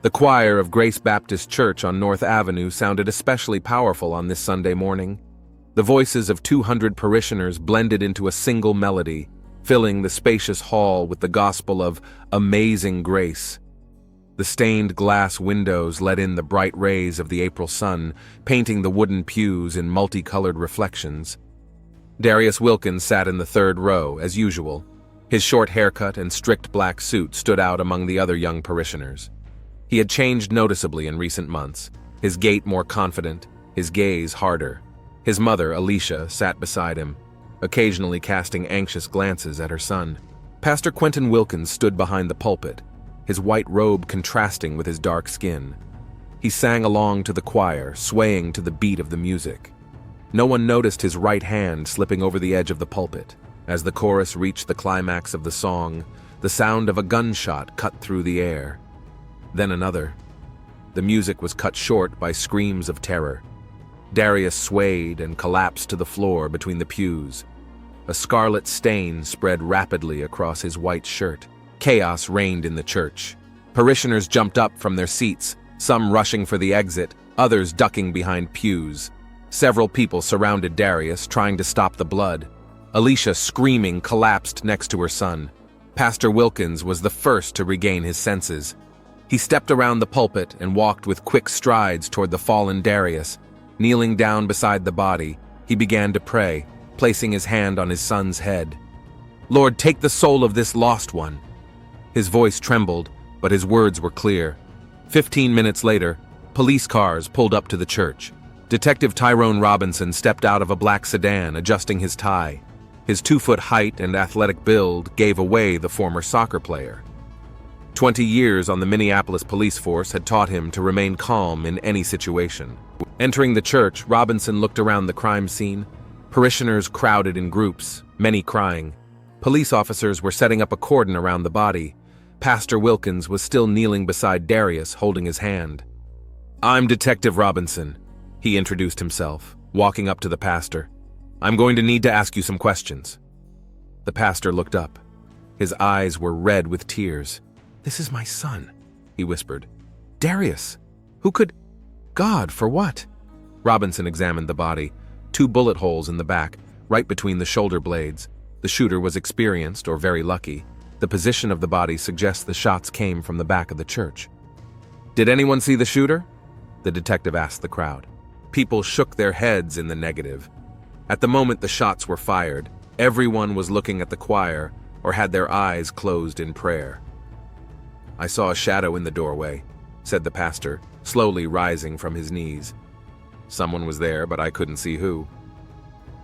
The choir of Grace Baptist Church on North Avenue sounded especially powerful on this Sunday morning. The voices of 200 parishioners blended into a single melody, filling the spacious hall with the gospel of amazing grace. The stained glass windows let in the bright rays of the April sun, painting the wooden pews in multicolored reflections. Darius Wilkins sat in the third row, as usual. His short haircut and strict black suit stood out among the other young parishioners. He had changed noticeably in recent months, his gait more confident, his gaze harder. His mother, Alicia, sat beside him, occasionally casting anxious glances at her son. Pastor Quentin Wilkins stood behind the pulpit, his white robe contrasting with his dark skin. He sang along to the choir, swaying to the beat of the music. No one noticed his right hand slipping over the edge of the pulpit. As the chorus reached the climax of the song, the sound of a gunshot cut through the air. Then another. The music was cut short by screams of terror. Darius swayed and collapsed to the floor between the pews. A scarlet stain spread rapidly across his white shirt. Chaos reigned in the church. Parishioners jumped up from their seats, some rushing for the exit, others ducking behind pews. Several people surrounded Darius, trying to stop the blood. Alicia, screaming, collapsed next to her son. Pastor Wilkins was the first to regain his senses. He stepped around the pulpit and walked with quick strides toward the fallen Darius. Kneeling down beside the body, he began to pray, placing his hand on his son's head. "Lord, take the soul of this lost one." His voice trembled, but his words were clear. 15 minutes later, police cars pulled up to the church. Detective Tyrone Robinson stepped out of a black sedan, adjusting his tie. His 2-foot height and athletic build gave away the former soccer player. 20 years on the Minneapolis police force had taught him to remain calm in any situation. Entering the church, Robinson looked around the crime scene. Parishioners crowded in groups, many crying. Police officers were setting up a cordon around the body. Pastor Wilkins was still kneeling beside Darius, holding his hand. "I'm Detective Robinson," he introduced himself, walking up to the pastor. "I'm going to need to ask you some questions." The pastor looked up. His eyes were red with tears. "This is my son," he whispered. "Darius, who could... God, for what?" Robinson examined the body. 2 bullet holes in the back, right between the shoulder blades. The shooter was experienced or very lucky. The position of the body suggests the shots came from the back of the church. "Did anyone see the shooter?" the detective asked the crowd. People shook their heads in the negative. At the moment the shots were fired, everyone was looking at the choir or had their eyes closed in prayer. "I saw a shadow in the doorway," said the pastor, slowly rising from his knees. "Someone was there, but I couldn't see who."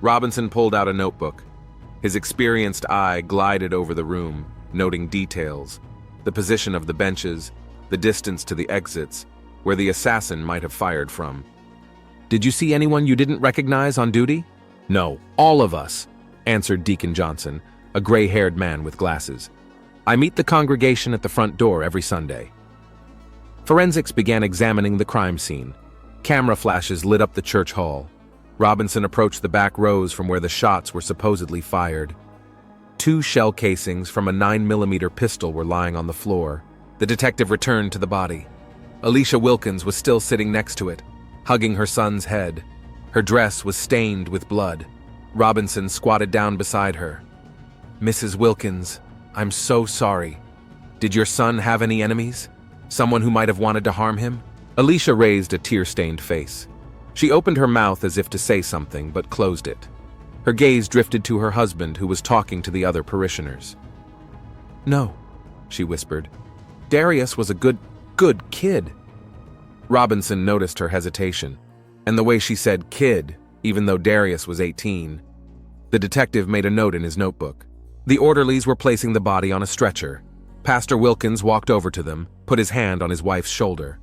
Robinson pulled out a notebook. His experienced eye glided over the room, noting details, the position of the benches, the distance to the exits, where the assassin might have fired from. "Did you see anyone you didn't recognize on duty?" "No, all of us," answered Deacon Johnson, a gray-haired man with glasses. "I meet the congregation at the front door every Sunday." Forensics began examining the crime scene. Camera flashes lit up the church hall. Robinson approached the back rows from where the shots were supposedly fired. 2 shell casings from a 9mm pistol were lying on the floor. The detective returned to the body. Alicia Wilkins was still sitting next to it, hugging her son's head. Her dress was stained with blood. Robinson squatted down beside her. "Mrs. Wilkins, I'm so sorry. Did your son have any enemies? Someone who might have wanted to harm him?" Alicia raised a tear-stained face. She opened her mouth as if to say something, but closed it. Her gaze drifted to her husband, who was talking to the other parishioners. "No," she whispered. "Darius was a good kid." Robinson noticed her hesitation, and the way she said kid, even though Darius was 18. The detective made a note in his notebook. The orderlies were placing the body on a stretcher. Pastor Wilkins walked over to them, put his hand on his wife's shoulder.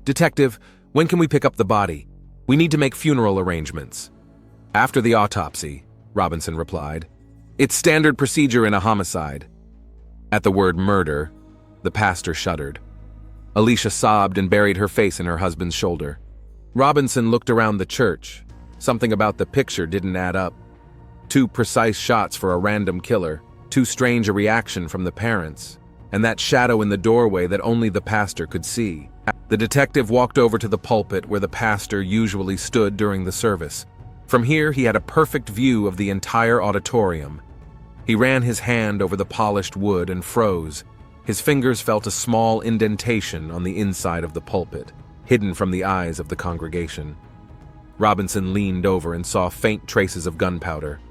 "Detective, when can we pick up the body? We need to make funeral arrangements." "After the autopsy," Robinson replied. "It's standard procedure in a homicide." At the word murder, the pastor shuddered. Alicia sobbed and buried her face in her husband's shoulder. Robinson looked around the church. Something about the picture didn't add up. 2 precise shots for a random killer, too strange a reaction from the parents, and that shadow in the doorway that only the pastor could see. The detective walked over to the pulpit where the pastor usually stood during the service. From here, he had a perfect view of the entire auditorium. He ran his hand over the polished wood and froze. His fingers felt a small indentation on the inside of the pulpit, hidden from the eyes of the congregation. Robinson leaned over and saw faint traces of gunpowder.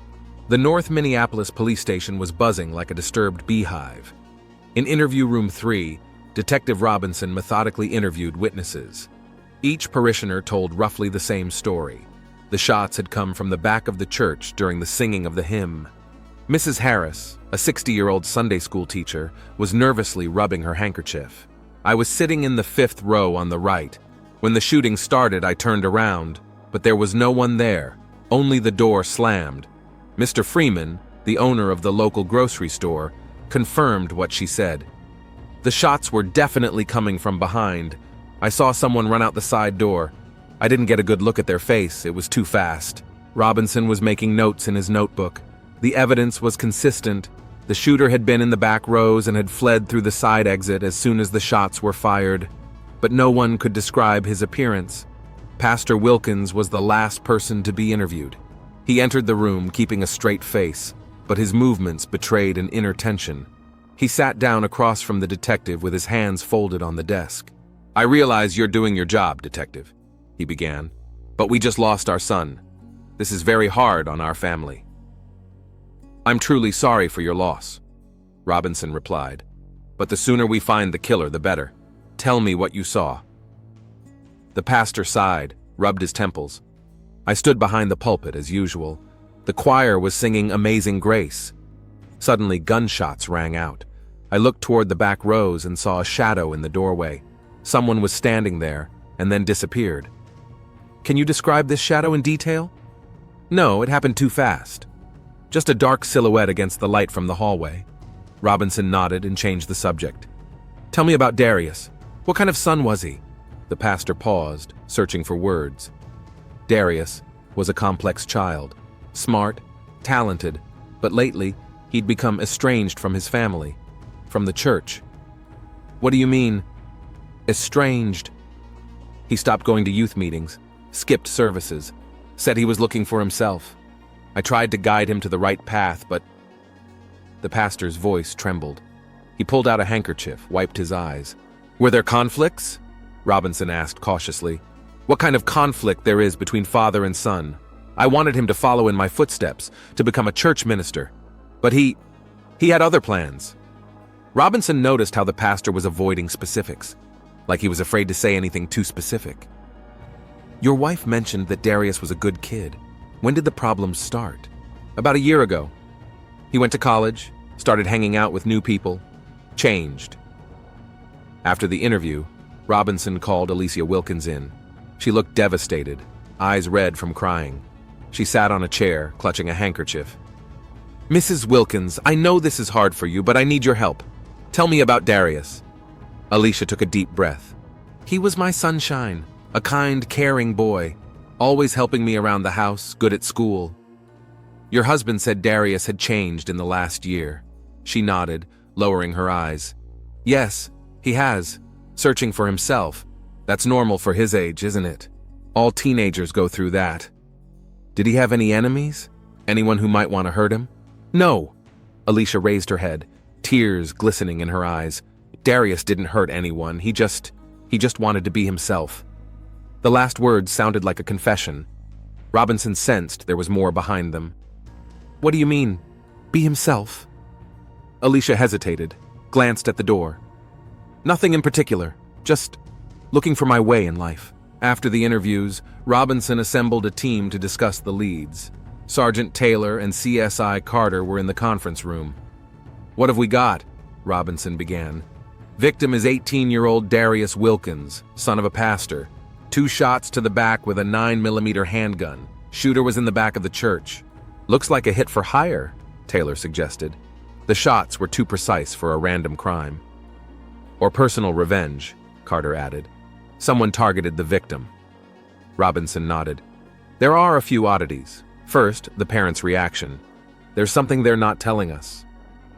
The North Minneapolis police station was buzzing like a disturbed beehive. In interview room 3, Detective Robinson methodically interviewed witnesses. Each parishioner told roughly the same story. The shots had come from the back of the church during the singing of the hymn. Mrs. Harris, a 60-year-old Sunday school teacher, was nervously rubbing her handkerchief. I was sitting in the 5th row on the right. When the shooting started, I turned around, but there was no one there, only the door slammed. Mr. Freeman, the owner of the local grocery store, confirmed what she said. The shots were definitely coming from behind. I saw someone run out the side door. I didn't get a good look at their face, it was too fast. Robinson was making notes in his notebook. The evidence was consistent. The shooter had been in the back rows and had fled through the side exit as soon as the shots were fired. But no one could describe his appearance. Pastor Wilkins was the last person to be interviewed. He entered the room keeping a straight face, but his movements betrayed an inner tension. He sat down across from the detective with his hands folded on the desk. "I realize you're doing your job, detective," he began, "but we just lost our son. This is very hard on our family." "I'm truly sorry for your loss," Robinson replied, "but the sooner we find the killer, the better. Tell me what you saw." The pastor sighed, rubbed his temples. I stood behind the pulpit as usual. The choir was singing Amazing Grace. Suddenly, gunshots rang out. I looked toward the back rows and saw a shadow in the doorway. Someone was standing there and then disappeared. "Can you describe this shadow in detail?" "No, it happened too fast. Just a dark silhouette against the light from the hallway." Robinson nodded and changed the subject. "Tell me about Darius. What kind of son was he?" The pastor paused, searching for words. Darius was a complex child, smart, talented, but lately he'd become estranged from his family, from the church. "What do you mean, estranged?" "He stopped going to youth meetings, skipped services, said he was looking for himself. I tried to guide him to the right path, but..." The pastor's voice trembled. He pulled out a handkerchief, wiped his eyes. "Were there conflicts?" Robinson asked cautiously. "What kind of conflict there is between father and son? I wanted him to follow in my footsteps, to become a church minister. But he had other plans." Robinson noticed how the pastor was avoiding specifics, like he was afraid to say anything too specific. "Your wife mentioned that Darius was a good kid. When did the problems start?" "About a year ago. He went to college, started hanging out with new people, changed." After the interview, Robinson called Alicia Wilkins in. She looked devastated, eyes red from crying. She sat on a chair, clutching a handkerchief. "Mrs. Wilkins, I know this is hard for you, but I need your help. Tell me about Darius." Alicia took a deep breath. "He was my sunshine, a kind, caring boy, always helping me around the house, good at school." "Your husband said Darius had changed in the last year." She nodded, lowering her eyes. "Yes, he has. Searching for himself. That's normal for his age, isn't it? All teenagers go through that." "Did he have any enemies? Anyone who might want to hurt him?" "No." Alicia raised her head, tears glistening in her eyes. "Darius didn't hurt anyone. He just wanted to be himself." The last words sounded like a confession. Robinson sensed there was more behind them. "What do you mean, be himself?" Alicia hesitated, glanced at the door. "Nothing in particular, just looking for my way in life." After the interviews, Robinson assembled a team to discuss the leads. Sergeant Taylor and CSI Carter were in the conference room. "What have we got?" Robinson began. "Victim is 18-year-old Darius Wilkins, son of a pastor. 2 shots to the back with a 9mm handgun. Shooter was in the back of the church." "Looks like a hit for hire," Taylor suggested. "The shots were too precise for a random crime." "Or personal revenge," Carter added. "Someone targeted the victim." Robinson nodded. "There are a few oddities. First, the parents' reaction. There's something they're not telling us.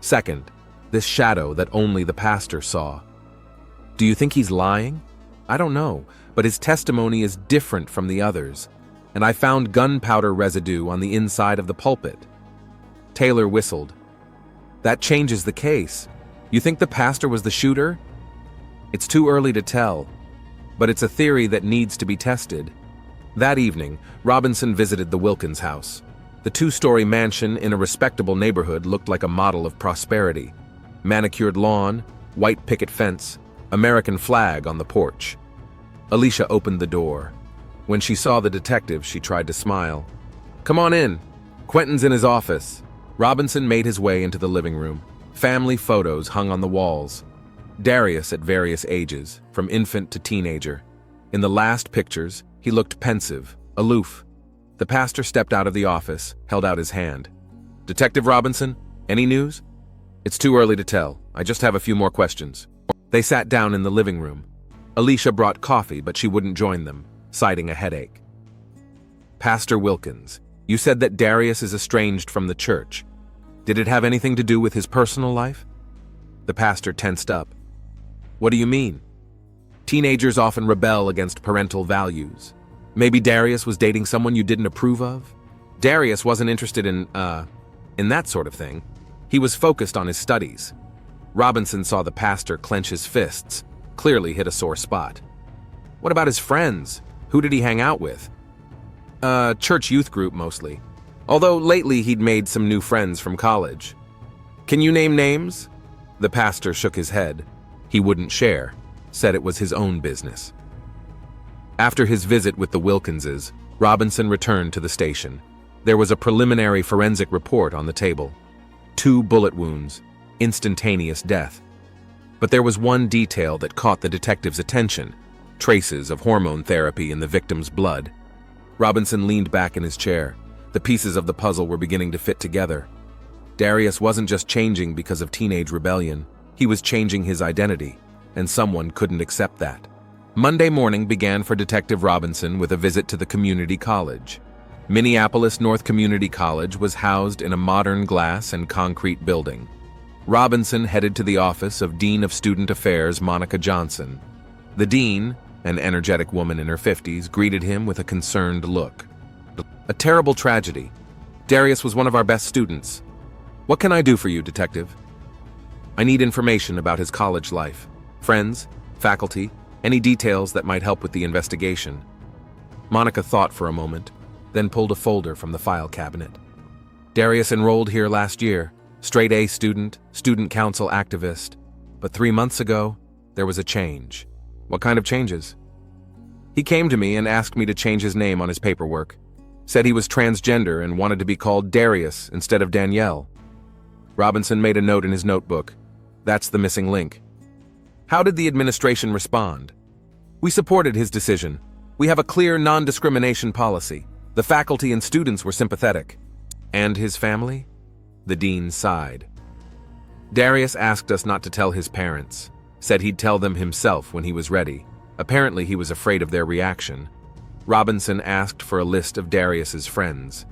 Second, this shadow that only the pastor saw." "Do you think he's lying?" I don't know, but his testimony is different from the others, and I found gunpowder residue on the inside of the pulpit. Taylor whistled. That changes the case. You think the pastor was the shooter? It's too early to tell, but it's a theory that needs to be tested. That evening, Robinson visited the Wilkins house. The two-story mansion in a respectable neighborhood looked like a model of prosperity. Manicured lawn, white picket fence, American flag on the porch. Alicia opened the door. When she saw the detective, she tried to smile. Come on in. Quentin's in his office. Robinson made his way into the living room. Family photos hung on the walls. Darius at various ages, from infant to teenager. In the last pictures, he looked pensive, aloof. The pastor stepped out of the office, held out his hand. Detective Robinson, any news? It's too early to tell. I just have a few more questions. They sat down in the living room. Alicia brought coffee, but she wouldn't join them, citing a headache. Pastor Wilkins, you said that Darius is estranged from the church. Did it have anything to do with his personal life? The pastor tensed up. What do you mean? Teenagers often rebel against parental values. Maybe Darius was dating someone you didn't approve of? Darius wasn't interested in that sort of thing. He was focused on his studies. Robinson saw the pastor clench his fists, clearly hit a sore spot. What about his friends? Who did he hang out with? Church youth group mostly. Although lately he'd made some new friends from college. Can you name names? The pastor shook his head. He wouldn't share, said it was his own business. After his visit with the Wilkinses, Robinson returned to the station. There was a preliminary forensic report on the table. 2 bullet wounds, instantaneous death. But there was one detail that caught the detective's attention: traces of hormone therapy in the victim's blood. Robinson leaned back in his chair. The pieces of the puzzle were beginning to fit together. Darius wasn't just changing because of teenage rebellion. He was changing his identity, and someone couldn't accept that. Monday morning began for Detective Robinson with a visit to the community college. Minneapolis North Community College was housed in a modern glass and concrete building. Robinson headed to the office of Dean of Student Affairs Monica Johnson. The dean, an energetic woman in her 50s, greeted him with a concerned look. A terrible tragedy. Darius was one of our best students. What can I do for you, Detective? I need information about his college life. Friends, faculty, any details that might help with the investigation. Monica thought for a moment, then pulled a folder from the file cabinet. Darius enrolled here last year, straight A student, student council activist. But 3 months ago, there was a change. What kind of changes? He came to me and asked me to change his name on his paperwork. Said he was transgender and wanted to be called Darius instead of Danielle. Robinson made a note in his notebook. That's the missing link. How did the administration respond? We supported his decision. We have a clear non-discrimination policy. The faculty and students were sympathetic. And his family? The dean sighed. Darius asked us not to tell his parents. Said he'd tell them himself when he was ready. Apparently he was afraid of their reaction. Robinson asked for a list of Darius's friends.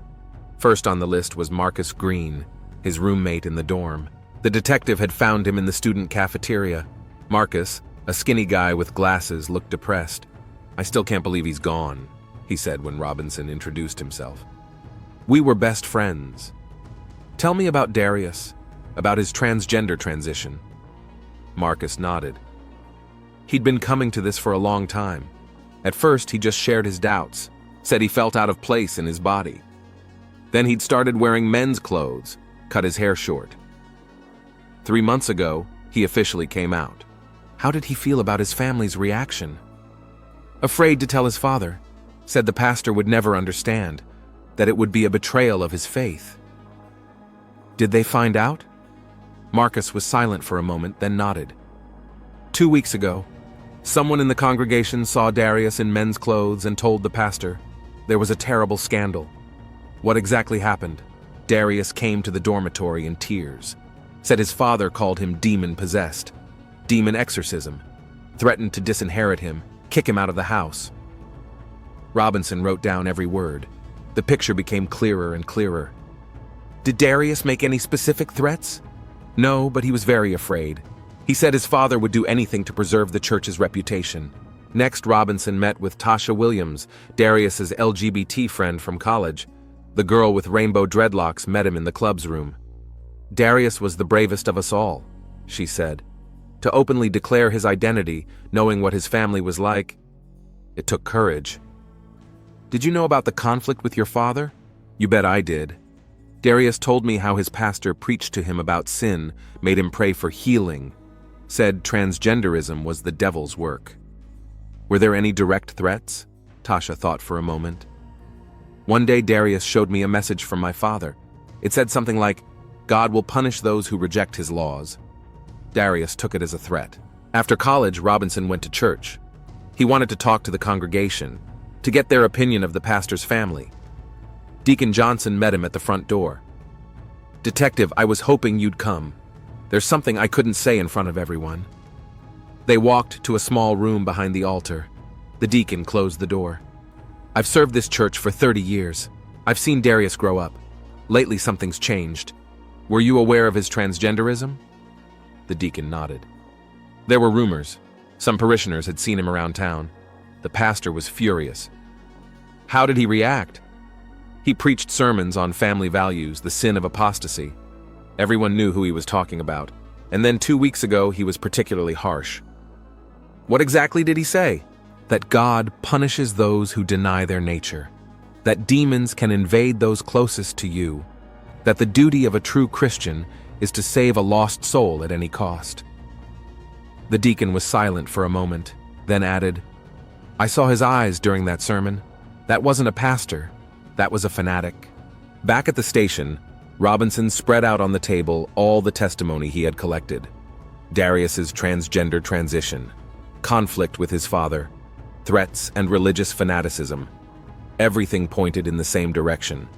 First on the list was Marcus Green, his roommate in the dorm. The detective had found him in the student cafeteria. Marcus, a skinny guy with glasses, looked depressed. I still can't believe he's gone, he said when Robinson introduced himself. We were best friends. Tell me about Darius, about his transgender transition. Marcus nodded. He'd been coming to this for a long time. At first, he just shared his doubts, said he felt out of place in his body. Then he'd started wearing men's clothes, cut his hair short. 3 months ago, he officially came out. How did he feel about his family's reaction? Afraid to tell his father, said the pastor would never understand, that it would be a betrayal of his faith. Did they find out? Marcus was silent for a moment, then nodded. 2 weeks ago, someone in the congregation saw Darius in men's clothes and told the pastor. There was a terrible scandal. What exactly happened? Darius came to the dormitory in tears. Said his father called him demon-possessed. Demon exorcism. Threatened to disinherit him, kick him out of the house. Robinson wrote down every word. The picture became clearer and clearer. Did Darius make any specific threats? No, but he was very afraid. He said his father would do anything to preserve the church's reputation. Next, Robinson met with Tasha Williams, Darius's LGBT friend from college. The girl with rainbow dreadlocks met him in the club's room. "Darius was the bravest of us all," she said. "To openly declare his identity, knowing what his family was like, it took courage." "Did you know about the conflict with your father?" "You bet I did. Darius told me how his pastor preached to him about sin, made him pray for healing, said transgenderism was the devil's work." "Were there any direct threats?" Tasha thought for a moment. "One day Darius showed me a message from my father. It said something like, 'God will punish those who reject his laws.' Darius took it as a threat." After college, Robinson went to church. He wanted to talk to the congregation, to get their opinion of the pastor's family. Deacon Johnson met him at the front door. "Detective, I was hoping you'd come. There's something I couldn't say in front of everyone." They walked to a small room behind the altar. The deacon closed the door. "I've served this church for 30 years. I've seen Darius grow up. Lately something's changed. Were you aware of his transgenderism?" The deacon nodded. "There were rumors. Some parishioners had seen him around town. The pastor was furious." "How did he react?" "He preached sermons on family values, the sin of apostasy. Everyone knew who he was talking about. And then 2 weeks ago, he was particularly harsh." "What exactly did he say?" "That God punishes those who deny their nature. That demons can invade those closest to you. That the duty of a true Christian is to save a lost soul at any cost." The deacon was silent for a moment, then added, "I saw his eyes during that sermon. That wasn't a pastor. That was a fanatic." Back at the station, Robinson spread out on the table all the testimony he had collected. Darius's transgender transition, conflict with his father, threats and religious fanaticism. Everything pointed in the same direction.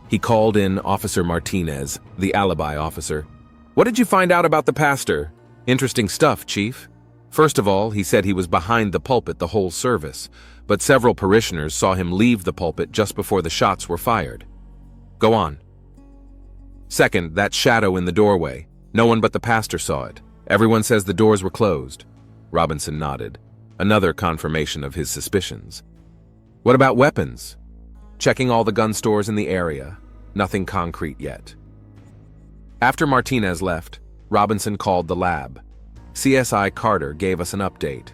He called in Officer Martinez, the alibi officer. "What did you find out about the pastor?" "Interesting stuff, Chief. First of all, he said he was behind the pulpit the whole service, but several parishioners saw him leave the pulpit just before the shots were fired." "Go on." "Second, that shadow in the doorway. No one but the pastor saw it. Everyone says the doors were closed." Robinson nodded. Another confirmation of his suspicions. "What about weapons?" "Checking all the gun stores in the area. Nothing concrete yet." After Martinez left, Robinson called the lab. CSI Carter gave us an update.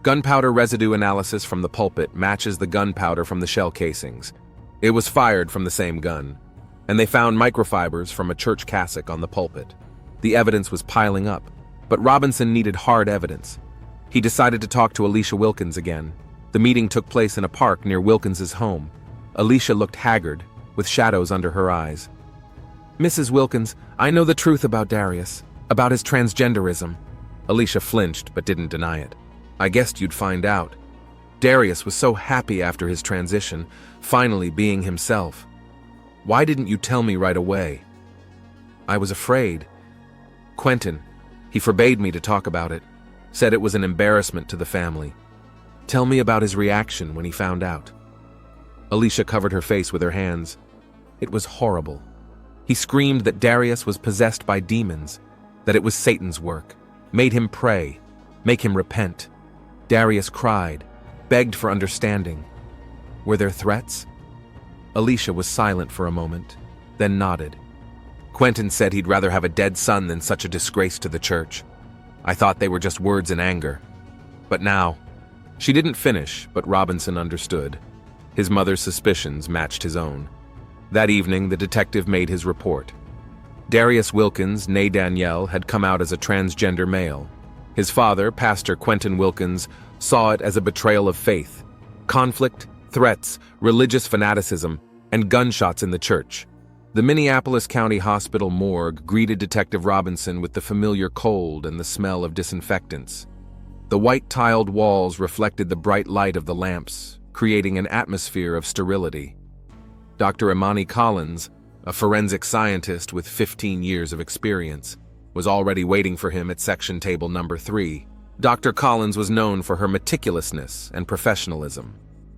Gunpowder residue analysis from the pulpit matches the gunpowder from the shell casings. It was fired from the same gun. And they found microfibers from a church cassock on the pulpit. The evidence was piling up, but Robinson needed hard evidence. He decided to talk to Alicia Wilkins again. The meeting took place in a park near Wilkins's home. Alicia looked haggard, with shadows under her eyes. "Mrs. Wilkins, I know the truth about Darius, about his transgenderism." Alicia flinched but didn't deny it. "I guessed you'd find out. Darius was so happy after his transition, finally being himself. Why didn't you tell me right away?" "I was afraid. Quentin, he forbade me to talk about it, said it was an embarrassment to the family. Tell me about his reaction when he found out." Alicia covered her face with her hands. "It was horrible. He screamed that Darius was possessed by demons, that it was Satan's work, made him pray, make him repent. Darius cried, begged for understanding." "Were there threats?" Alicia was silent for a moment, then nodded. "Quentin said he'd rather have a dead son than such a disgrace to the church. I thought they were just words in anger. But now—" She didn't finish, but Robinson understood. His mother's suspicions matched his own. That evening, the detective made his report. Darius Wilkins, née Danielle, had come out as a transgender male. His father, Pastor Quentin Wilkins, saw it as a betrayal of faith. Conflict, threats, religious fanaticism, and gunshots in the church. The Minneapolis County Hospital morgue greeted Detective Robinson with the familiar cold and the smell of disinfectants. The white-tiled walls reflected the bright light of the lamps, creating an atmosphere of sterility. Dr. Imani Collins, a forensic scientist with 15 years of experience, was already waiting for him at section table number 3. Dr. Collins was known for her meticulousness and professionalism.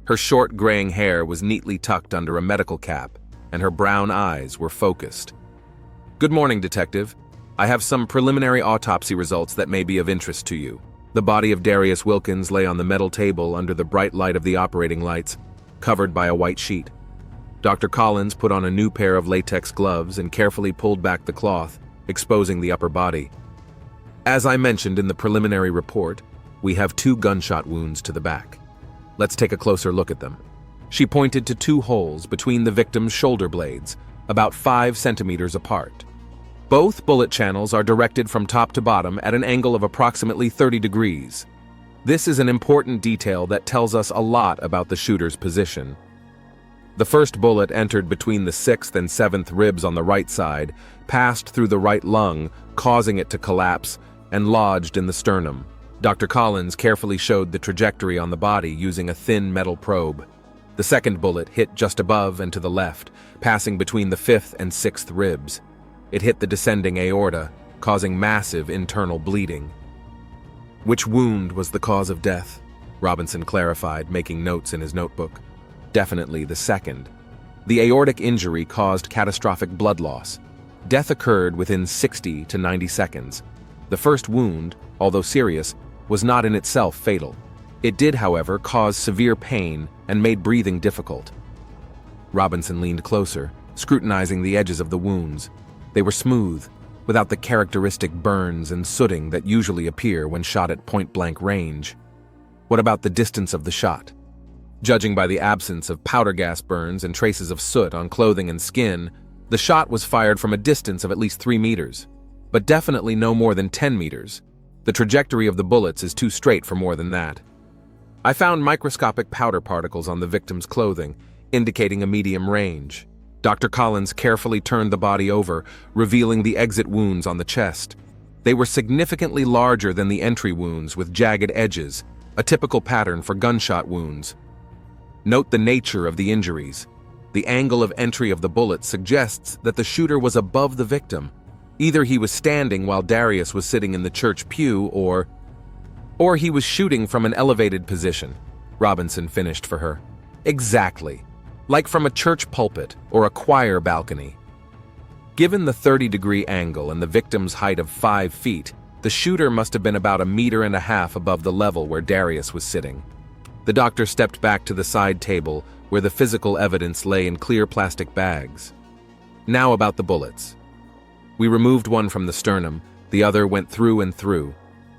Her short graying hair was neatly tucked under a medical cap, and her brown eyes were focused. "Good morning, Detective. I have some preliminary autopsy results that may be of interest to you." The body of Darius Wilkins lay on the metal table under the bright light of the operating lights, covered by a white sheet. Dr. Collins put on a new pair of latex gloves and carefully pulled back the cloth, exposing the upper body. As I mentioned in the preliminary report, we have 2 gunshot wounds to the back. Let's take a closer look at them. She pointed to 2 holes between the victim's shoulder blades, about 5 centimeters apart. Both bullet channels are directed from top to bottom at an angle of approximately 30 degrees. This is an important detail that tells us a lot about the shooter's position. The first bullet entered between the 6th and 7th ribs on the right side, passed through the right lung, causing it to collapse, and lodged in the sternum. Dr. Collins carefully showed the trajectory on the body using a thin metal probe. The second bullet hit just above and to the left, passing between the 5th and 6th ribs. It hit the descending aorta, causing massive internal bleeding. Which wound was the cause of death? Robinson clarified, making notes in his notebook. Definitely the second. The aortic injury caused catastrophic blood loss. Death occurred within 60 to 90 seconds. The first wound, although serious, was not in itself fatal. It did, however, cause severe pain and made breathing difficult. Robinson leaned closer, scrutinizing the edges of the wounds. They were smooth, without the characteristic burns and sooting that usually appear when shot at point-blank range. What about the distance of the shot? Judging by the absence of powder gas burns and traces of soot on clothing and skin, the shot was fired from a distance of at least 3 meters, but definitely no more than 10 meters. The trajectory of the bullets is too straight for more than that. I found microscopic powder particles on the victim's clothing, indicating a medium range. Dr. Collins carefully turned the body over, revealing the exit wounds on the chest. They were significantly larger than the entry wounds with jagged edges, a typical pattern for gunshot wounds. Note the nature of the injuries. The angle of entry of the bullet suggests that the shooter was above the victim. Either he was standing while Darius was sitting in the church pew, or he was shooting from an elevated position. Robinson finished for her. Exactly. Like from a church pulpit or a choir balcony. Given the 30-degree angle and the victim's height of 5 feet, the shooter must have been about 1.5 meters above the level where Darius was sitting. The doctor stepped back to the side table where the physical evidence lay in clear plastic bags. Now about the bullets. We removed one from the sternum, the other went through and through.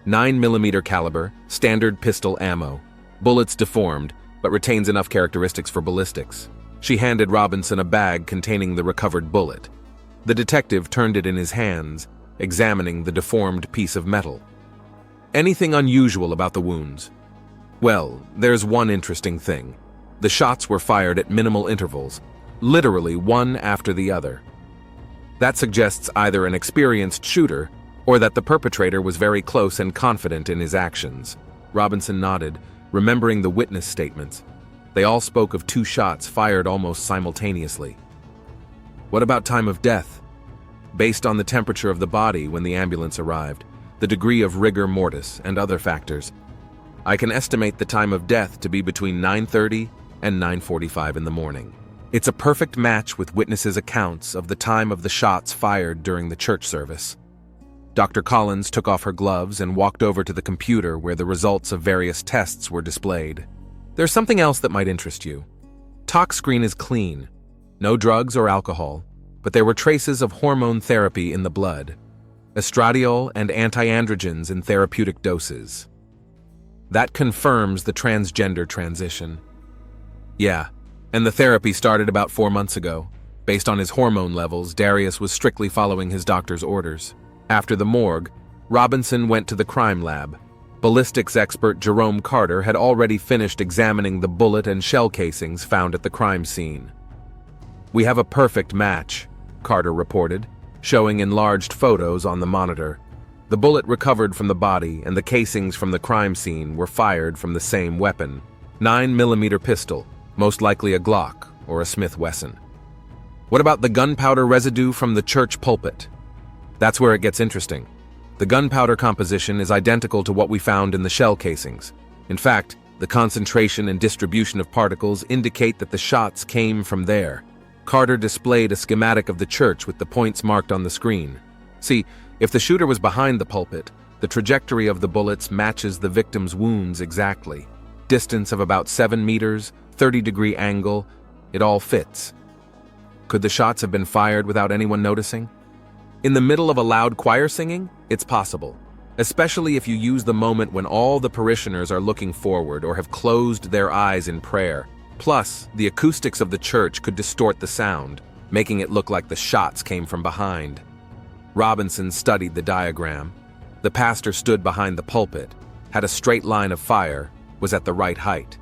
9mm caliber, standard pistol ammo. Bullets deformed, but retains enough characteristics for ballistics. She handed Robinson a bag containing the recovered bullet. The detective turned it in his hands, examining the deformed piece of metal. Anything unusual about the wounds? Well, there's one interesting thing. The shots were fired at minimal intervals, literally one after the other. That suggests either an experienced shooter or that the perpetrator was very close and confident in his actions. Robinson nodded, remembering the witness statements. They all spoke of 2 shots fired almost simultaneously. What about time of death? Based on the temperature of the body when the ambulance arrived, the degree of rigor mortis, and other factors, I can estimate the time of death to be between 9:30 and 9:45 in the morning. It's a perfect match with witnesses' accounts of the time of the shots fired during the church service. Dr. Collins took off her gloves and walked over to the computer where the results of various tests were displayed. There's something else that might interest you. Tox screen is clean. No drugs or alcohol, but there were traces of hormone therapy in the blood. Estradiol and antiandrogens in therapeutic doses. That confirms the transgender transition. Yeah, and the therapy started about 4 months ago. Based on his hormone levels, Darius was strictly following his doctor's orders. After the morgue, Robinson went to the crime lab. Ballistics expert Jerome Carter had already finished examining the bullet and shell casings found at the crime scene. "We have a perfect match," Carter reported, showing enlarged photos on the monitor. The bullet recovered from the body and the casings from the crime scene were fired from the same weapon. 9mm pistol, most likely a Glock or a Smith Wesson. What about the gunpowder residue from the church pulpit? That's where it gets interesting. The gunpowder composition is identical to what we found in the shell casings. In fact, the concentration and distribution of particles indicate that the shots came from there. Carter displayed a schematic of the church with the points marked on the screen. See, if the shooter was behind the pulpit, The trajectory of the bullets matches the victim's wounds exactly. Distance of about 7 meters, 30-degree angle, it all fits. Could the shots have been fired without anyone noticing? In the middle of a loud choir singing? It's possible, especially if you use the moment when all the parishioners are looking forward or have closed their eyes in prayer. Plus, the acoustics of the church could distort the sound, making it look like the shots came from behind. Robinson studied the diagram. The pastor stood behind the pulpit, had a straight line of fire, was at the right height,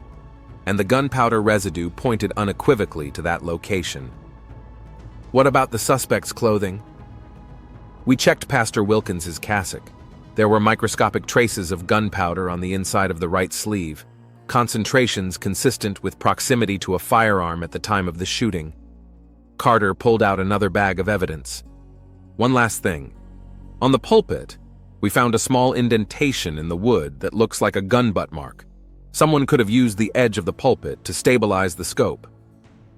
and the gunpowder residue pointed unequivocally to that location. What about the suspect's clothing? We checked Pastor Wilkins's cassock. There were microscopic traces of gunpowder on the inside of the right sleeve, concentrations consistent with proximity to a firearm at the time of the shooting. Carter pulled out another bag of evidence. One last thing. On the pulpit, we found a small indentation in the wood that looks like a gun butt mark. Someone could have used the edge of the pulpit to stabilize the scope.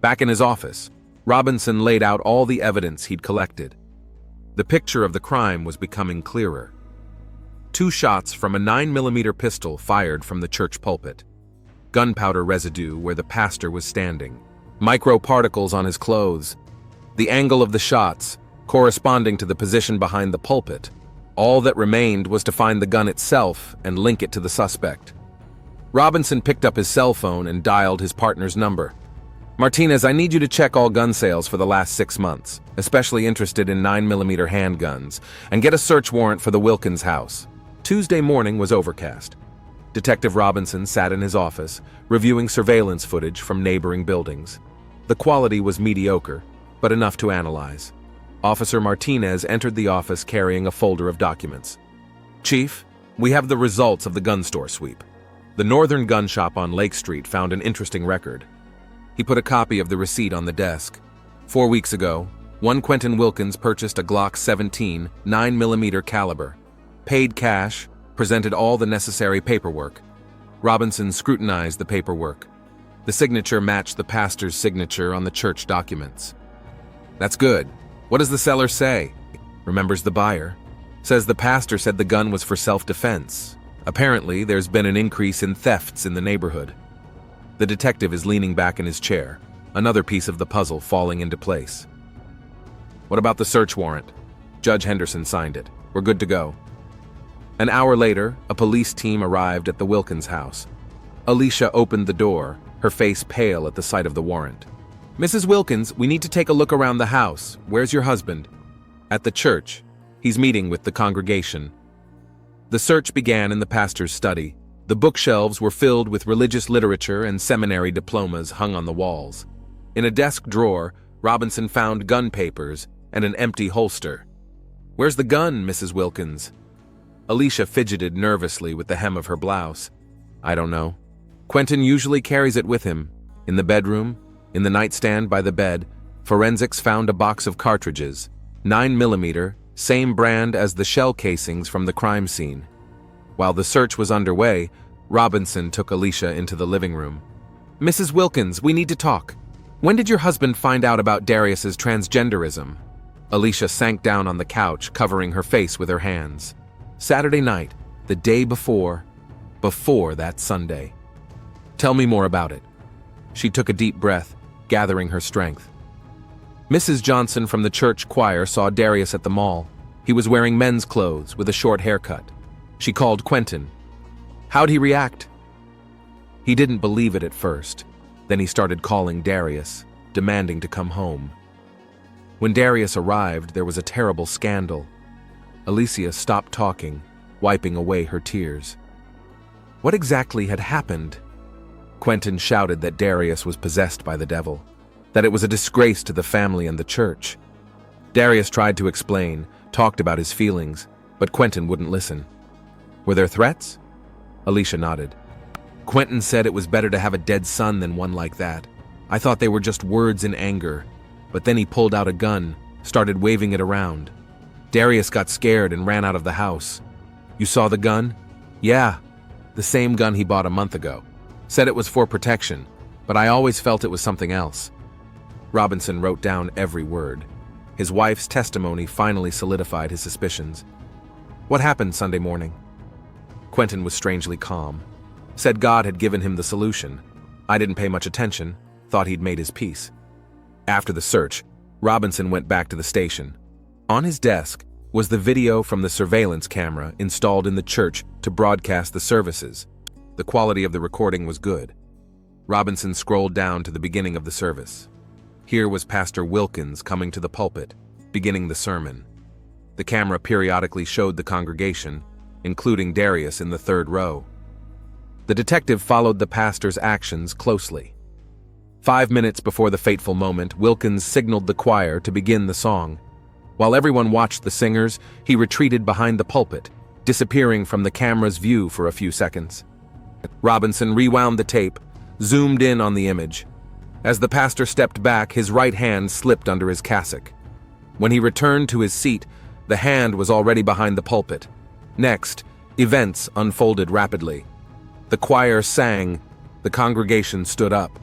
Back in his office, Robinson laid out all the evidence he'd collected. The picture of the crime was becoming clearer. 2 shots from a 9mm pistol fired from the church pulpit. Gunpowder residue where the pastor was standing. Microparticles on his clothes. The angle of the shots, corresponding to the position behind the pulpit. All that remained was to find the gun itself and link it to the suspect. Robinson picked up his cell phone and dialed his partner's number. Martinez, I need you to check all gun sales for the last 6 months, especially interested in 9mm handguns, and get a search warrant for the Wilkins house. Tuesday morning was overcast. Detective Robinson sat in his office, reviewing surveillance footage from neighboring buildings. The quality was mediocre, but enough to analyze. Officer Martinez entered the office carrying a folder of documents. Chief, we have the results of the gun store sweep. The Northern Gun Shop on Lake Street found an interesting record. He put a copy of the receipt on the desk. 4 weeks ago, one Quentin Wilkins purchased a Glock 17 9mm caliber, paid cash, presented all the necessary paperwork. Robinson scrutinized the paperwork. The signature matched the pastor's signature on the church documents. That's good. What does the seller say? Remembers the buyer. Says the pastor said the gun was for self-defense. Apparently, there's been an increase in thefts in the neighborhood. The detective is leaning back in his chair, another piece of the puzzle falling into place. What about the search warrant? Judge Henderson signed it. We're good to go. An hour later, a police team arrived at the Wilkins house. Alicia opened the door, her face pale at the sight of the warrant. Mrs. Wilkins, we need to take a look around the house. Where's your husband? At the church. He's meeting with the congregation. The search began in the pastor's study. The bookshelves were filled with religious literature and seminary diplomas hung on the walls. In a desk drawer, Robinson found gun papers and an empty holster. Where's the gun, Mrs. Wilkins? Alicia fidgeted nervously with the hem of her blouse. I don't know. Quentin usually carries it with him. In the bedroom, in the nightstand by the bed, forensics found a box of cartridges, 9mm, same brand as the shell casings from the crime scene. While the search was underway, Robinson took Alicia into the living room. Mrs. Wilkins, we need to talk. When did your husband find out about Darius's transgenderism? Alicia sank down on the couch, covering her face with her hands. Saturday night, the day before that Sunday. Tell me more about it. She took a deep breath, gathering her strength. Mrs. Johnson from the church choir saw Darius at the mall. He was wearing men's clothes with a short haircut. She called Quentin. How'd he react? He didn't believe it at first. Then he started calling Darius, demanding to come home. When Darius arrived, there was a terrible scandal. Alicia stopped talking, wiping away her tears. What exactly had happened? Quentin shouted that Darius was possessed by the devil, that it was a disgrace to the family and the church. Darius tried to explain, talked about his feelings, but Quentin wouldn't listen. Were there threats? Alicia nodded. Quentin said it was better to have a dead son than one like that. I thought they were just words in anger, but then he pulled out a gun, started waving it around. Darius got scared and ran out of the house. You saw the gun? Yeah, the same gun he bought a month ago. Said it was for protection, but I always felt it was something else. Robinson wrote down every word. His wife's testimony finally solidified his suspicions. What happened Sunday morning? Quentin was strangely calm. Said God had given him the solution. I didn't pay much attention, thought he'd made his peace. After the search, Robinson went back to the station. On his desk was the video from the surveillance camera installed in the church to broadcast the services. The quality of the recording was good. Robinson scrolled down to the beginning of the service. Here was Pastor Wilkins coming to the pulpit, beginning the sermon. The camera periodically showed the congregation, including Darius in the third row. The detective followed the pastor's actions closely. 5 minutes before the fateful moment, Wilkins signaled the choir to begin the song. While everyone watched the singers, he retreated behind the pulpit, disappearing from the camera's view for a few seconds. Robinson rewound the tape, zoomed in on the image. As the pastor stepped back, his right hand slipped under his cassock. When he returned to his seat, the hand was already behind the pulpit. Next, events unfolded rapidly. The choir sang, the congregation stood up.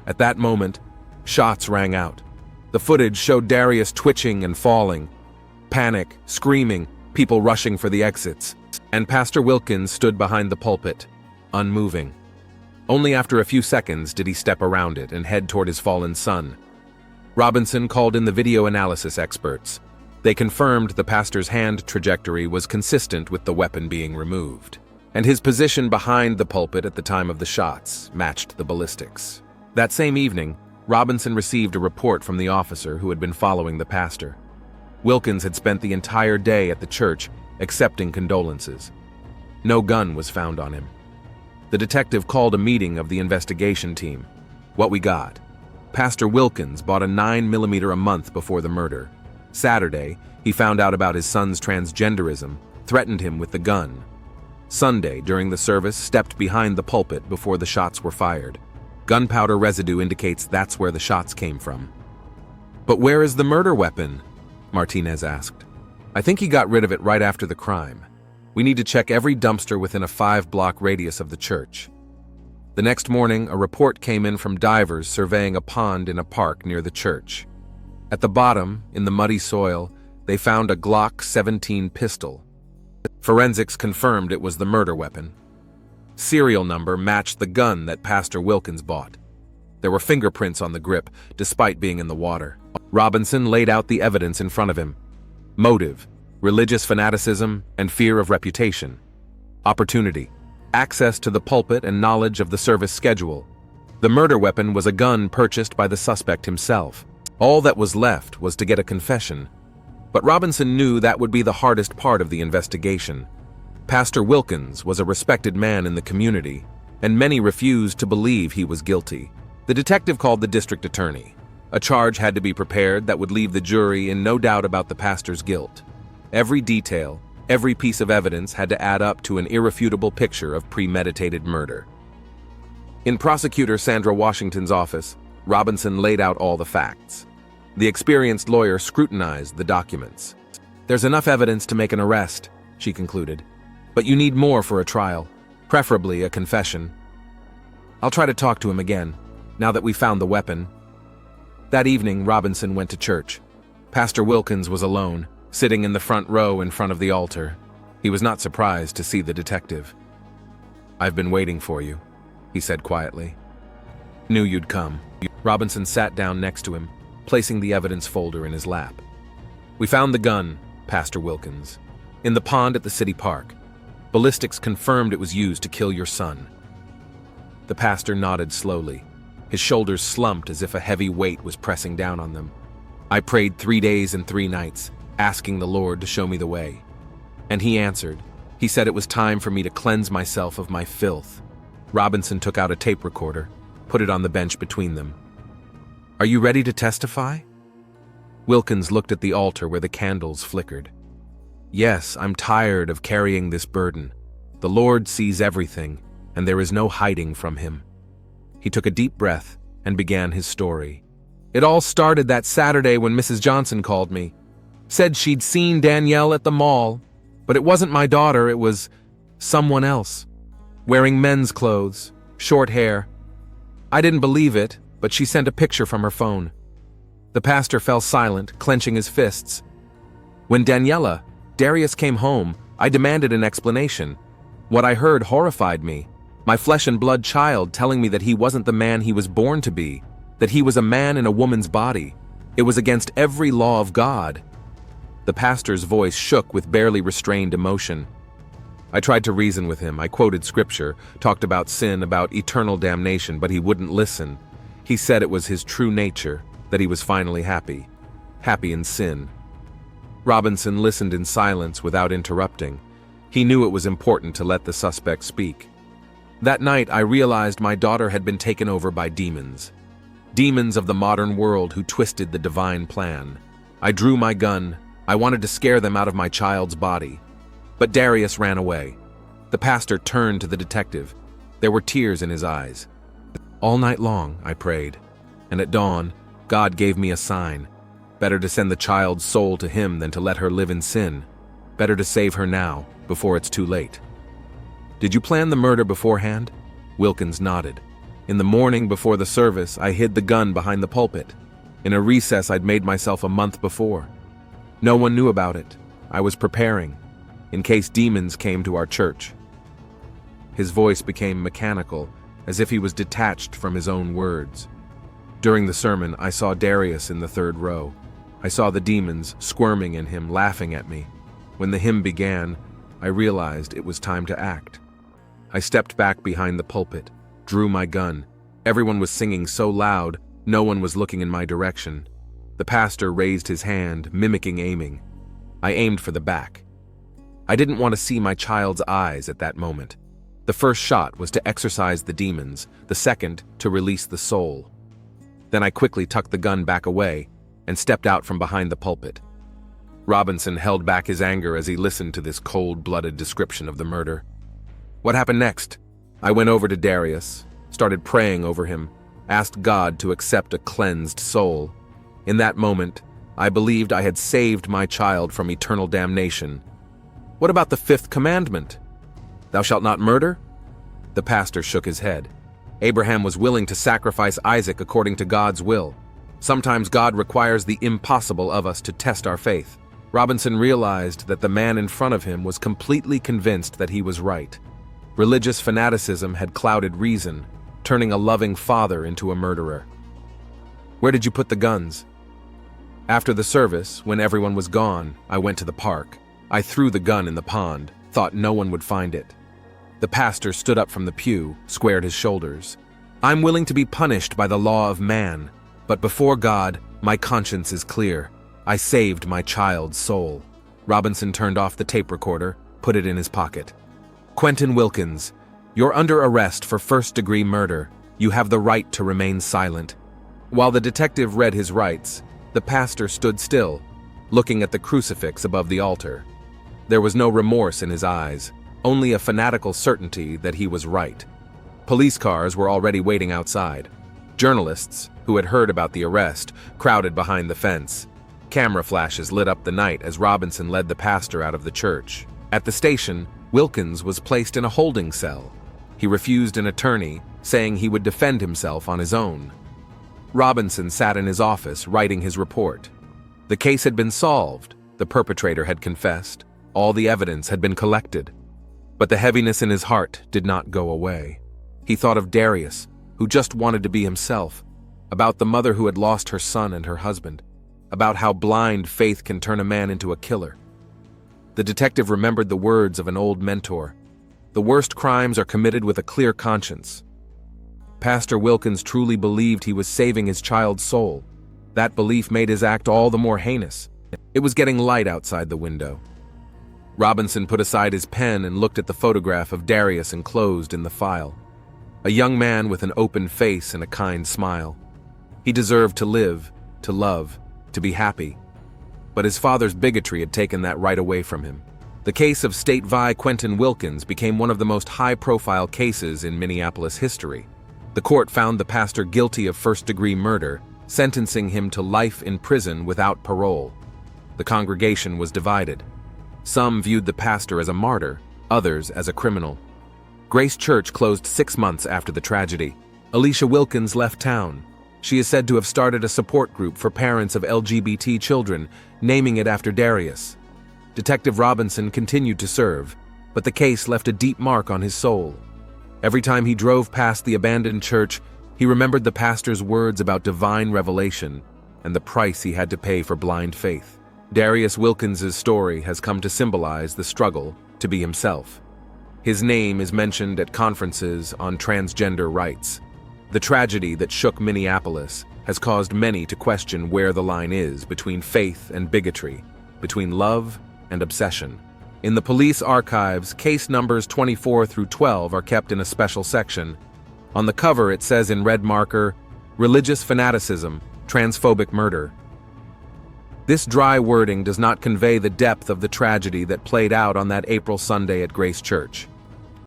At that moment, shots rang out. The footage showed Darius twitching and falling. Panic, screaming, people rushing for the exits. And Pastor Wilkins stood behind the pulpit, unmoving. Only after a few seconds did he step around it and head toward his fallen son. Robinson called in the video analysis experts. They confirmed the pastor's hand trajectory was consistent with the weapon being removed, and his position behind the pulpit at the time of the shots matched the ballistics. That same evening, Robinson received a report from the officer who had been following the pastor. Wilkins had spent the entire day at the church accepting condolences. No gun was found on him. The detective called a meeting of the investigation team. What we got: Pastor Wilkins bought a 9mm a month before the murder. Saturday, he found out about his son's transgenderism, threatened him with the gun. Sunday, during the service, stepped behind the pulpit before the shots were fired. Gunpowder residue indicates that's where the shots came from. But where is the murder weapon? Martinez asked. I think he got rid of it right after the crime. We need to check every dumpster within a 5-block radius of the church. The next morning, a report came in from divers surveying a pond in a park near the church. At the bottom, in the muddy soil, they found a Glock 17 pistol. Forensics confirmed it was the murder weapon. Serial number matched the gun that Pastor Wilkins bought. There were fingerprints on the grip, despite being in the water. Robinson laid out the evidence in front of him. Motive: religious fanaticism and fear of reputation. Opportunity: access to the pulpit and knowledge of the service schedule. The murder weapon was a gun purchased by the suspect himself. All that was left was to get a confession. But Robinson knew that would be the hardest part of the investigation. Pastor Wilkins was a respected man in the community, and many refused to believe he was guilty. The detective called the district attorney. A charge had to be prepared that would leave the jury in no doubt about the pastor's guilt. Every detail, every piece of evidence had to add up to an irrefutable picture of premeditated murder. In Prosecutor Sandra Washington's office, Robinson laid out all the facts. The experienced lawyer scrutinized the documents. There's enough evidence to make an arrest, she concluded. But you need more for a trial, preferably a confession. I'll try to talk to him again, now that we've found the weapon. That evening, Robinson went to church. Pastor Wilkins was alone, sitting in the front row in front of the altar. He was not surprised to see the detective. I've been waiting for you, he said quietly. Knew you'd come. Robinson sat down next to him, placing the evidence folder in his lap. We found the gun, Pastor Wilkins, in the pond at the city park. Ballistics confirmed it was used to kill your son. The pastor nodded slowly. His shoulders slumped as if a heavy weight was pressing down on them. I prayed 3 days and 3 nights, asking the Lord to show me the way. And he answered. He said it was time for me to cleanse myself of my filth. Robinson took out a tape recorder, put it on the bench between them. Are you ready to testify? Wilkins looked at the altar where the candles flickered. Yes, I'm tired of carrying this burden. The Lord sees everything, and there is no hiding from him. He took a deep breath and began his story. It all started that Saturday when Mrs. Johnson called me. Said she'd seen Danielle at the mall, but it wasn't my daughter, it was someone else. Wearing men's clothes, short hair. I didn't believe it, but she sent a picture from her phone. The pastor fell silent, clenching his fists. When Darius came home, I demanded an explanation. What I heard horrified me. My flesh and blood child telling me that he wasn't the man he was born to be, that he was a man in a woman's body. It was against every law of God. The pastor's voice shook with barely restrained emotion. I tried to reason with him. I quoted scripture, talked about sin, about eternal damnation, but he wouldn't listen. He said it was his true nature, that he was finally happy. Happy in sin. Robinson listened in silence without interrupting. He knew it was important to let the suspect speak. That night, I realized my daughter had been taken over by demons. Demons of the modern world who twisted the divine plan. I drew my gun. I wanted to scare them out of my child's body. But Darius ran away. The pastor turned to the detective. There were tears in his eyes. All night long, I prayed. And at dawn, God gave me a sign. Better to send the child's soul to him than to let her live in sin. Better to save her now, before it's too late. Did you plan the murder beforehand? Wilkins nodded. In the morning before the service, I hid the gun behind the pulpit. In a recess I'd made myself a month before. No one knew about it. I was preparing, in case demons came to our church. His voice became mechanical, as if he was detached from his own words. During the sermon, I saw Darius in the third row. I saw the demons squirming in him, laughing at me. When the hymn began, I realized it was time to act. I stepped back behind the pulpit, drew my gun. Everyone was singing so loud, no one was looking in my direction. The pastor raised his hand, mimicking aiming. I aimed for the back. I didn't want to see my child's eyes at that moment. The first shot was to exorcise the demons, the second to release the soul. Then I quickly tucked the gun back away and stepped out from behind the pulpit. Robinson held back his anger as he listened to this cold-blooded description of the murder. What happened next? I went over to Darius, started praying over him, asked God to accept a cleansed soul. In that moment, I believed I had saved my child from eternal damnation. What about the fifth commandment? Thou shalt not murder? The pastor shook his head. Abraham was willing to sacrifice Isaac according to God's will. Sometimes God requires the impossible of us to test our faith. Robinson realized that the man in front of him was completely convinced that he was right. Religious fanaticism had clouded reason, turning a loving father into a murderer. Where did you put the guns? After the service, when everyone was gone, I went to the park. I threw the gun in the pond, thought no one would find it. The pastor stood up from the pew, squared his shoulders. I'm willing to be punished by the law of man, but before God, my conscience is clear. I saved my child's soul. Robinson turned off the tape recorder, put it in his pocket. Quentin Wilkins, you're under arrest for first-degree murder. You have the right to remain silent. While the detective read his rights, the pastor stood still, looking at the crucifix above the altar. There was no remorse in his eyes, only a fanatical certainty that he was right. Police cars were already waiting outside. Journalists, who had heard about the arrest, crowded behind the fence. Camera flashes lit up the night as Robinson led the pastor out of the church. At the station, Wilkins was placed in a holding cell. He refused an attorney, saying he would defend himself on his own. Robinson sat in his office writing his report. The case had been solved, the perpetrator had confessed, all the evidence had been collected. But the heaviness in his heart did not go away. He thought of Darius, who just wanted to be himself, about the mother who had lost her son and her husband, about how blind faith can turn a man into a killer. The detective remembered the words of an old mentor. The worst crimes are committed with a clear conscience. Pastor Wilkins truly believed he was saving his child's soul. That belief made his act all the more heinous. It was getting light outside the window. Robinson put aside his pen and looked at the photograph of Darius enclosed in the file. A young man with an open face and a kind smile. He deserved to live, to love, to be happy. But his father's bigotry had taken that right away from him. The case of State Vi Quentin Wilkins became one of the most high-profile cases in Minneapolis history. The court found the pastor guilty of first-degree murder, sentencing him to life in prison without parole. The congregation was divided. Some viewed the pastor as a martyr, others as a criminal. Grace Church closed 6 months after the tragedy. Alicia Wilkins left town. She is said to have started a support group for parents of LGBT children, naming it after Darius. Detective Robinson continued to serve, but the case left a deep mark on his soul. Every time he drove past the abandoned church, he remembered the pastor's words about divine revelation and the price he had to pay for blind faith. Darius Wilkins's story has come to symbolize the struggle to be himself. His name is mentioned at conferences on transgender rights. The tragedy that shook Minneapolis has caused many to question where the line is between faith and bigotry, between love and obsession. In the police archives, case numbers 24 through 12 are kept in a special section. On the cover it says in red marker, "Religious fanaticism, transphobic murder." This dry wording does not convey the depth of the tragedy that played out on that April Sunday at Grace Church.